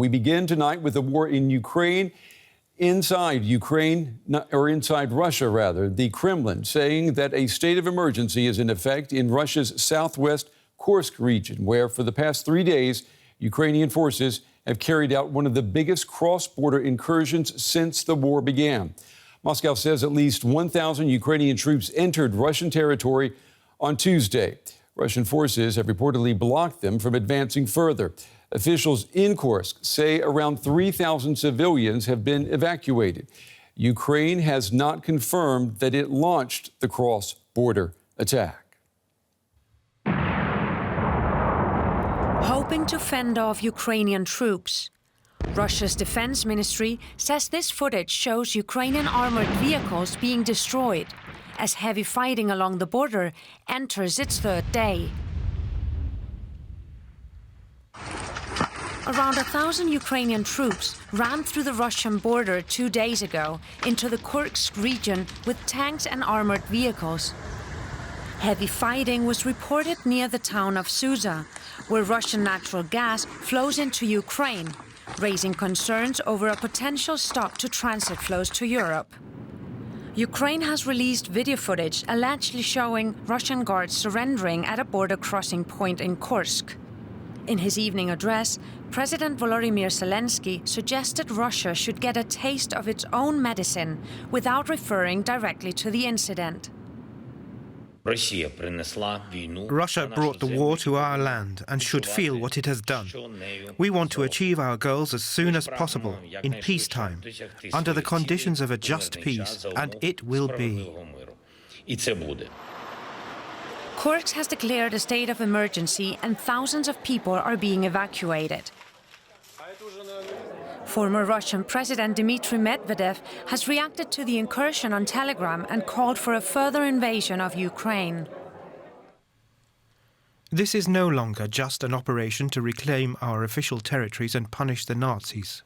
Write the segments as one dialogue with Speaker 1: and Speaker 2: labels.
Speaker 1: We begin tonight with the war in Ukraine. Inside Russia, the Kremlin saying that a state of emergency is in effect in Russia's southwest Kursk region, where for the past 3 days, Ukrainian forces have carried out one of the biggest cross-border incursions since the war began. Moscow says at least 1,000 Ukrainian troops entered Russian territory on Tuesday. Russian forces have reportedly blocked them from advancing further. Officials in Kursk say around 3,000 civilians have been evacuated. Ukraine has not confirmed that it launched the cross-border attack.
Speaker 2: Hoping to fend off Ukrainian troops. Russia's defense ministry says this footage shows Ukrainian armored vehicles being destroyed as heavy fighting along the border enters its third day. Around 1,000 Ukrainian troops ran through the Russian border 2 days ago into the Kursk region with tanks and armored vehicles. Heavy fighting was reported near the town of Suza, where Russian natural gas flows into Ukraine, raising concerns over a potential stop to transit flows to Europe. Ukraine has released video footage allegedly showing Russian guards surrendering at a border crossing point in Kursk. In his evening address, President Volodymyr Zelensky suggested Russia should get a taste of its own medicine without referring directly to the incident.
Speaker 3: Russia brought the war to our land and should feel what it has done. We want to achieve our goals as soon as possible, in peacetime, under the conditions of a just peace, and it will be.
Speaker 2: Kursk has declared a state of emergency and thousands of people are being evacuated. Former Russian President Dmitry Medvedev has reacted to the incursion on Telegram and called for a further invasion of Ukraine.
Speaker 4: This is no longer just an operation to reclaim our official territories and punish the Nazis.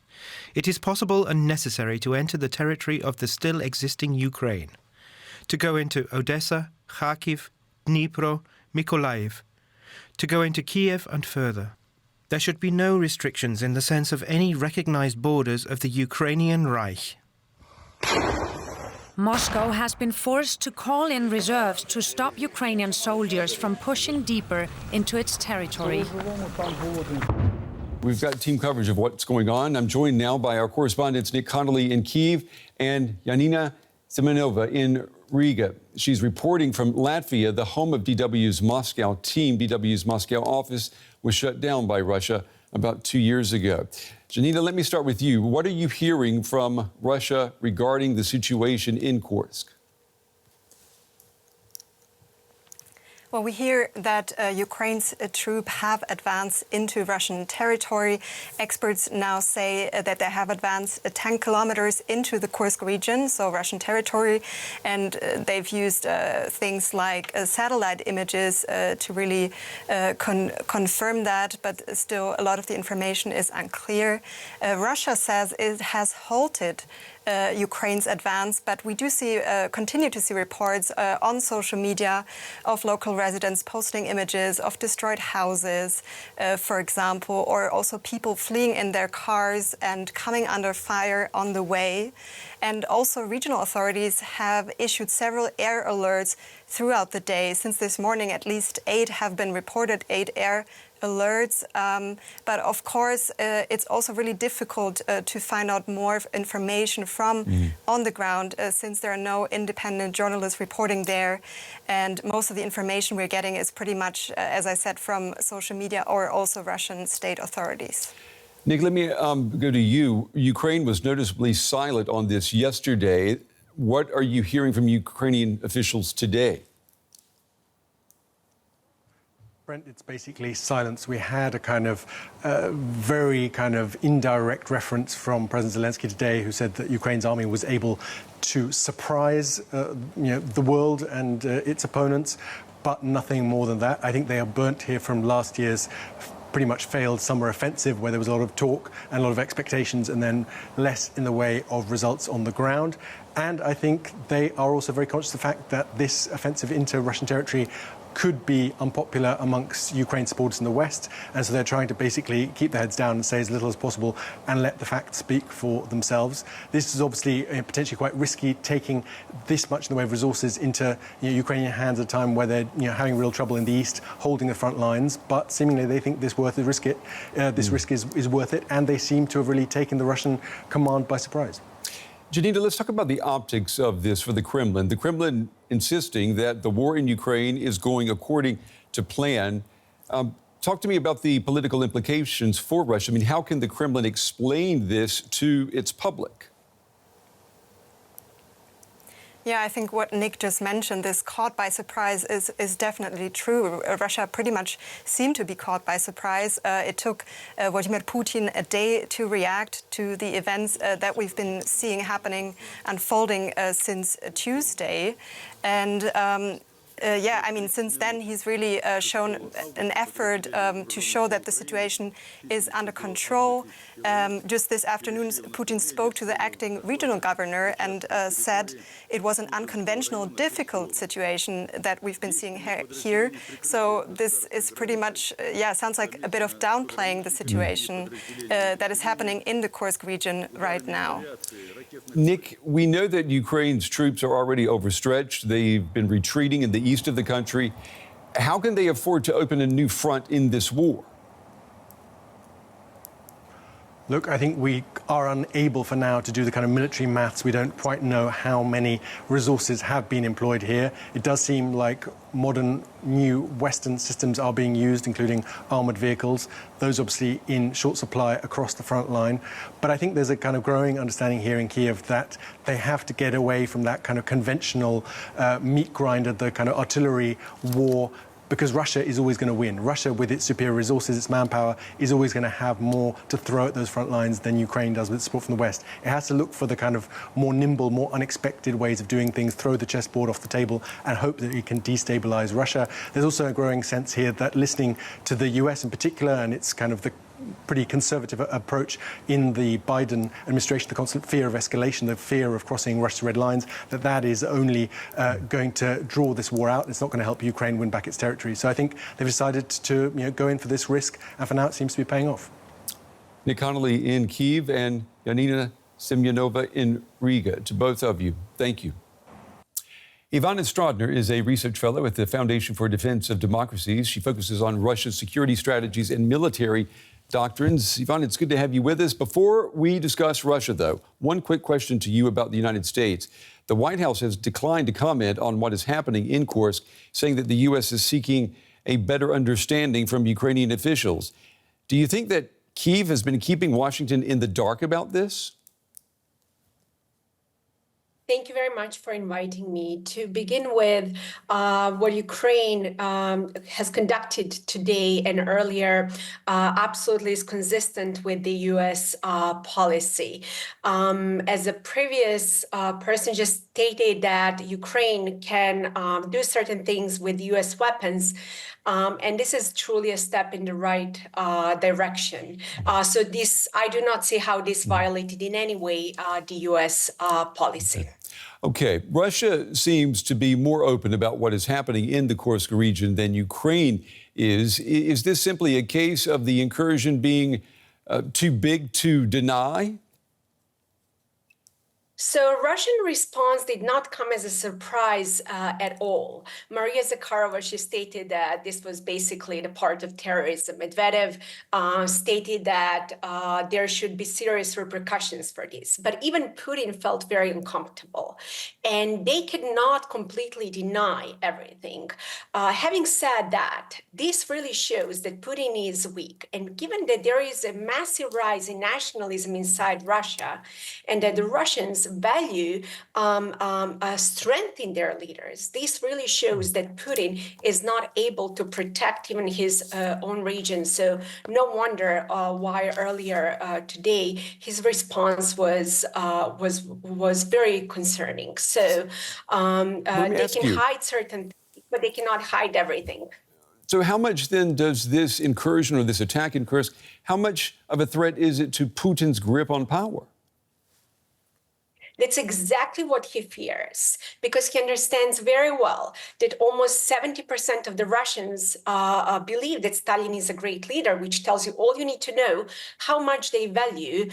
Speaker 4: It is possible and necessary to enter the territory of the still existing Ukraine, to go into Odessa, Kharkiv, Dnipro, Mykolaiv, to go into Kyiv and further. There should be no restrictions in the sense of any recognized borders of the Ukrainian Reich.
Speaker 2: Moscow has been forced to call in reserves to stop Ukrainian soldiers from pushing deeper into its territory.
Speaker 1: We've got team coverage of what's going on. I'm joined now by our correspondents Nick Connolly in Kyiv and Janina Semenova in Riga. She's reporting from Latvia, the home of DW's Moscow team. DW's Moscow office was shut down by Russia about 2 years ago. Janina, let me start with you. What are you hearing from Russia regarding the situation in Kursk?
Speaker 5: Well, we hear that Ukraine's troops have advanced into Russian territory. Experts now say that they have advanced 10 kilometers into the Kursk region, so Russian territory, and they've used things like satellite images to really confirm that, but still a lot of the information is unclear. Russia says it has halted Ukraine's advance, but we do continue to see reports on social media of local residents posting images of destroyed houses, for example, or also people fleeing in their cars and coming under fire on the way. And also regional authorities have issued several air alerts throughout the day. Since this morning, at least 8 have been reported, 8 air alerts. But of course, it's also really difficult to find out more information from on the ground since there are no independent journalists reporting there. And most of the information we're getting is pretty much, as I said, from social media or also Russian state authorities.
Speaker 1: Nick, let me go to you. Ukraine was noticeably silent on this yesterday. What are you hearing from Ukrainian officials today?
Speaker 6: Brent, it's basically silence. We had a kind of very kind of indirect reference from President Zelensky today, who said that Ukraine's army was able to surprise the world and its opponents, but nothing more than that. I think they are burnt here from last year's pretty much failed summer offensive, where there was a lot of talk and a lot of expectations and then less in the way of results on the ground. And I think they are also very conscious of the fact that this offensive into Russian territory could be unpopular amongst Ukraine supporters in the West. And so they're trying to basically keep their heads down and say as little as possible and let the facts speak for themselves. This is obviously potentially quite risky, taking this much in the way of resources into Ukrainian hands at a time where they're having real trouble in the east, holding the front lines. But seemingly they think this risk is worth it, and they seem to have really taken the Russian command by surprise.
Speaker 1: Janina, let's talk about the optics of this for the Kremlin. The Kremlin insisting that the war in Ukraine is going according to plan. Talk to me about the political implications for Russia. I mean, how can the Kremlin explain this to its public?
Speaker 5: Yeah, I think what Nick just mentioned, this caught by surprise, is definitely true. Russia pretty much seemed to be caught by surprise. It took Vladimir Putin a day to react to the events that we've been seeing happening, unfolding since Tuesday. And since then he's really shown an effort to show that the situation is under control. Just this afternoon, Putin spoke to the acting regional governor and said it was an unconventional, difficult situation that we've been seeing here. So this is pretty much, sounds like a bit of downplaying the situation that is happening in the Kursk region right now.
Speaker 1: Nick, we know that Ukraine's troops are already overstretched. They've been retreating in the east of the country. How can they afford to open a new front in this war?
Speaker 6: Look, I think we are unable for now to do the kind of military maths. We don't quite know how many resources have been employed here. It does seem like modern, new Western systems are being used, including armoured vehicles. Those obviously in short supply across the front line. But I think there's a kind of growing understanding here in Kyiv that they have to get away from that kind of conventional meat grinder, the kind of artillery war, because Russia is always going to win. Russia, with its superior resources, its manpower, is always going to have more to throw at those front lines than Ukraine does with support from the West. It has to look for the kind of more nimble, more unexpected ways of doing things, throw the chessboard off the table and hope that it can destabilize Russia. There's also a growing sense here that listening to the US in particular, and it's kind of the pretty conservative approach in the Biden administration, the constant fear of escalation, the fear of crossing Russia's red lines, that is only going to draw this war out. It's not going to help Ukraine win back its territory. So I think they've decided to go in for this risk, and for now it seems to be paying off.
Speaker 1: Nick Connolly in Kyiv and Janina Semenova in Riga. To both of you, thank you. Ivana Stradner is a research fellow at the Foundation for Defense of Democracies. She focuses on Russia's security strategies and military doctrines. Ivana, it's good to have you with us. Before we discuss Russia, though, one quick question to you about the United States. The White House has declined to comment on what is happening in Kursk, saying that the U.S. is seeking a better understanding from Ukrainian officials. Do you think that Kyiv has been keeping Washington in the dark about this?
Speaker 7: Thank you very much for inviting me. To begin with, what Ukraine has conducted today and earlier absolutely is consistent with the U.S. policy. As a previous person just stated that Ukraine can do certain things with U.S. weapons, and this is truly a step in the right direction. So this, I do not see how this violated in any way the U.S. policy.
Speaker 1: Okay, Russia seems to be more open about what is happening in the Kursk region than Ukraine is. Is this simply a case of the incursion being too big to deny?
Speaker 7: So Russian response did not come as a surprise at all. Maria Zakharova, she stated that this was basically the part of terrorism. Medvedev stated that there should be serious repercussions for this. But even Putin felt very uncomfortable. And they could not completely deny everything. Having said that, this really shows that Putin is weak. And given that there is a massive rise in nationalism inside Russia, and that the Russians value strength in their leaders, this really shows that Putin is not able to protect even his own region. So no wonder why earlier today his response was very concerning. So they can hide certain things, but they cannot hide everything.
Speaker 1: So how much then does this incursion or this attack in Kursk, how much of a threat is it to Putin's grip on power?
Speaker 7: That's exactly what he fears, because he understands very well that almost 70% of the Russians believe that Stalin is a great leader, which tells you all you need to know how much they value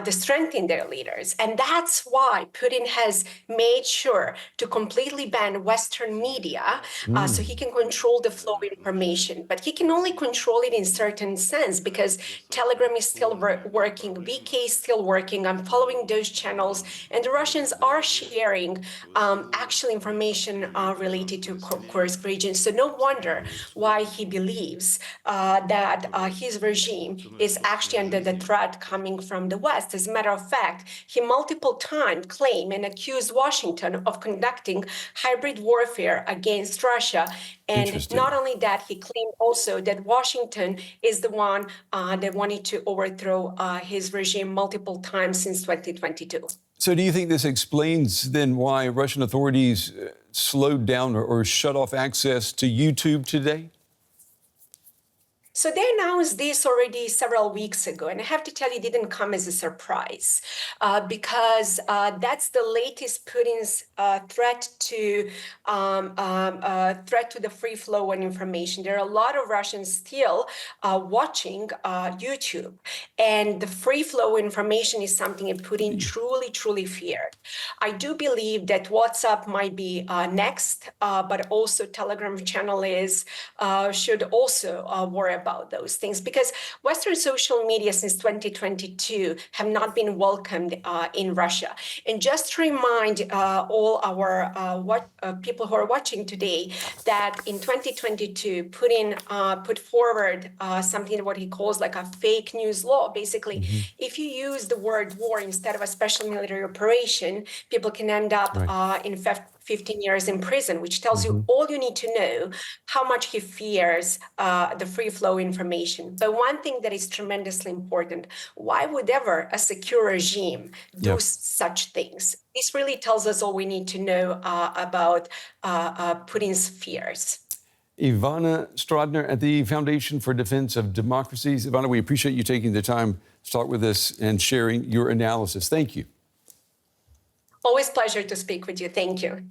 Speaker 7: the strength in their leaders. And that's why Putin has made sure to completely ban Western media so he can control the flow of information. But he can only control it in certain sense, because Telegram is still working, VK is still working. I'm following those channels, and the Russians are sharing actual information related to Kursk region. So no wonder why he believes that his regime is actually under the threat coming from the West. As a matter of fact, he multiple times claimed and accused Washington of conducting hybrid warfare against Russia. And not only that, he claimed also that Washington is the one that wanted to overthrow his regime multiple times since 2022.
Speaker 1: So do you think this explains then why Russian authorities slowed down or shut off access to YouTube today?
Speaker 7: So they announced this already several weeks ago, and I have to tell you, it didn't come as a surprise because that's the latest Putin's threat to the free flow of information. There are a lot of Russians still watching YouTube, and the free flow of information is something that Putin truly feared. I do believe that WhatsApp might be next, but also Telegram channel should also worry about those things, because Western social media since 2022 have not been welcomed in Russia. And just to remind all our people who are watching today that in 2022, Putin put forward something what he calls like a fake news law. Basically, if you use the word war instead of a special military operation, people can end up in 15 years in prison, which tells you all you need to know how much he fears the free flow information. But one thing that is tremendously important, why would ever a secure regime do such things? This really tells us all we need to know about Putin's fears.
Speaker 1: Ivana Stradner at the Foundation for Defense of Democracies. Ivana, we appreciate you taking the time to talk with us and sharing your analysis. Thank you.
Speaker 7: Always pleasure to speak with you. Thank you.